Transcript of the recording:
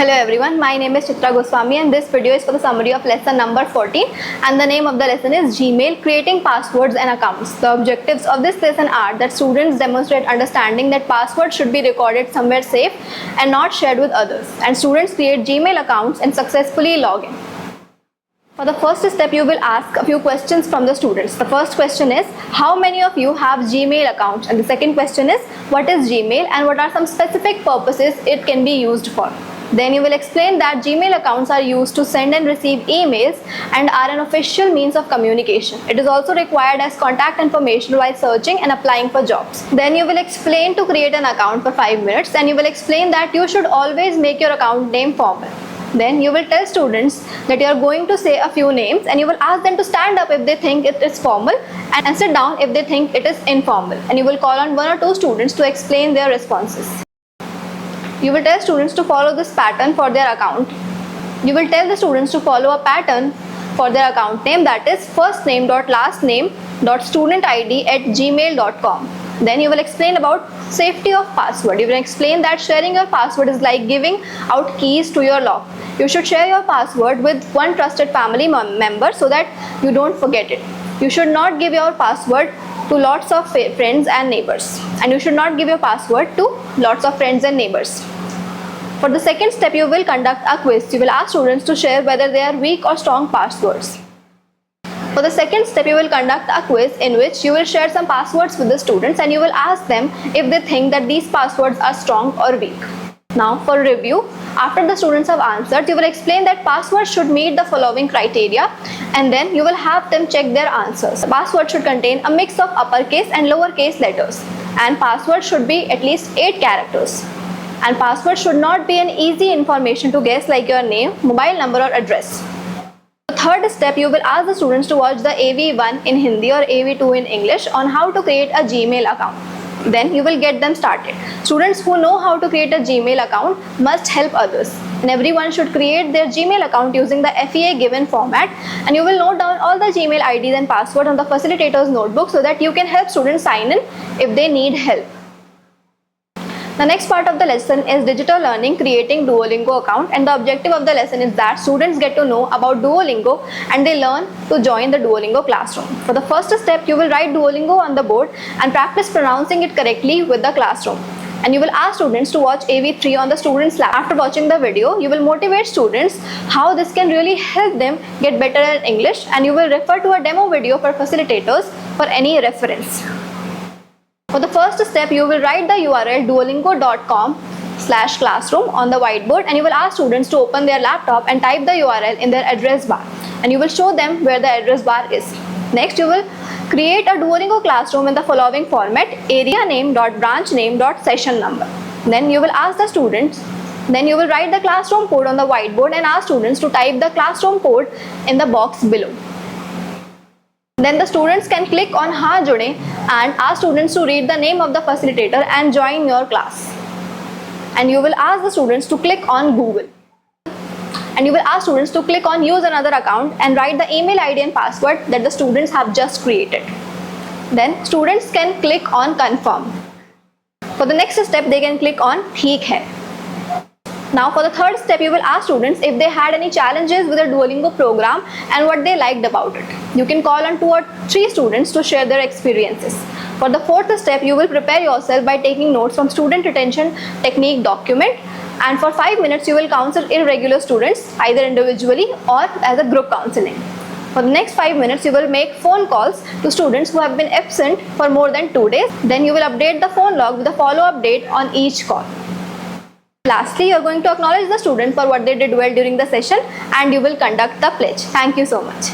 Hello everyone, my name is Chitra Goswami and this video is for the summary of lesson number 14 and the name of the lesson is Gmail Creating Passwords and Accounts. The objectives of this lesson are that students demonstrate understanding that passwords should be recorded somewhere safe and not shared with others, and students create Gmail accounts and successfully log in. For the first step, you will ask a few questions from the students. The first question is, how many of you have Gmail accounts? And the second question is, what is Gmail and what are some specific purposes it can be used for? Then you will explain that Gmail accounts are used to send and receive emails and are an official means of communication. It is also required as contact information while searching and applying for jobs. Then you will explain to create an account for 5 minutes, and you will explain that you should always make your account name formal. Then you will tell students that you are going to say a few names, and you will ask them to stand up if they think it is formal and sit down if they think it is informal, and you will call on 1 or 2 students to explain their responses. You will tell students to follow this pattern for their account. You will tell the students to follow a pattern for their account name, that is first name dot last name dot student id at gmail.com. Then you will explain about safety of password. You will explain that sharing your password is like giving out keys to your lock. You should share your password with one trusted family member so that you don't forget it. You should not give your password to lots of friends and neighbors, and you should not give your password to lots of friends and neighbors. For the second step, you will conduct a quiz. You will ask students to share whether they are weak or strong passwords. For the second step, you will conduct a quiz in which you will share some passwords with the students, and you will ask them if they think that these passwords are strong or weak. Now for review, after the students have answered, you will explain that passwords should meet the following criteria, and then you will have them check their answers. The password should contain a mix of uppercase and lowercase letters, and password should be at least 8 characters. And password should not be an easy information to guess like your name, mobile number or address. The third step, you will ask the students to watch the AV1 in Hindi or AV2 in English on how to create a Gmail account. Then you will get them started. Students who know how to create a Gmail account must help others, and everyone should create their Gmail account using the FEA given format, and you will note down all the Gmail IDs and passwords on the facilitator's notebook so that you can help students sign in if they need help. The next part of the lesson is digital learning, creating Duolingo account, and the objective of the lesson is that students get to know about Duolingo and they learn to join the Duolingo classroom. For the first step, you will write Duolingo on the board and practice pronouncing it correctly with the classroom. And you will ask students to watch AV3 on the students lab. After watching the video, you will motivate students how this can really help them get better at English, and you will refer to a demo video for facilitators for any reference. For the first step, you will write the URL duolingo.com/classroom on the whiteboard, and you will ask students to open their laptop and type the URL in their address bar, and you will show them where the address bar is. Next, you will create a Duolingo classroom in the following format: area name dot branch name dot session number. Then you will ask the students, then you will write the classroom code on the whiteboard and ask students to type the classroom code in the box below. Then the students can click on Haan Jude and ask students to read the name of the facilitator and join your class. And you will ask the students to click on Google. And you will ask students to click on use another account and write the email ID and password that the students have just created. Then students can click on confirm. For the next step, they can click on Theek Hai. Now for the third step, you will ask students if they had any challenges with the Duolingo program and what they liked about it. You can call on 2 or 3 students to share their experiences. For the fourth step, you will prepare yourself by taking notes from student retention technique document, and for 5 minutes you will counsel irregular students either individually or as a group counseling. For the next 5 minutes, you will make phone calls to students who have been absent for more than 2 days. Then you will update the phone log with a follow-up date on each call. Lastly, you are going to acknowledge the student for what they did well during the session, and you will conduct the pledge. Thank you so much.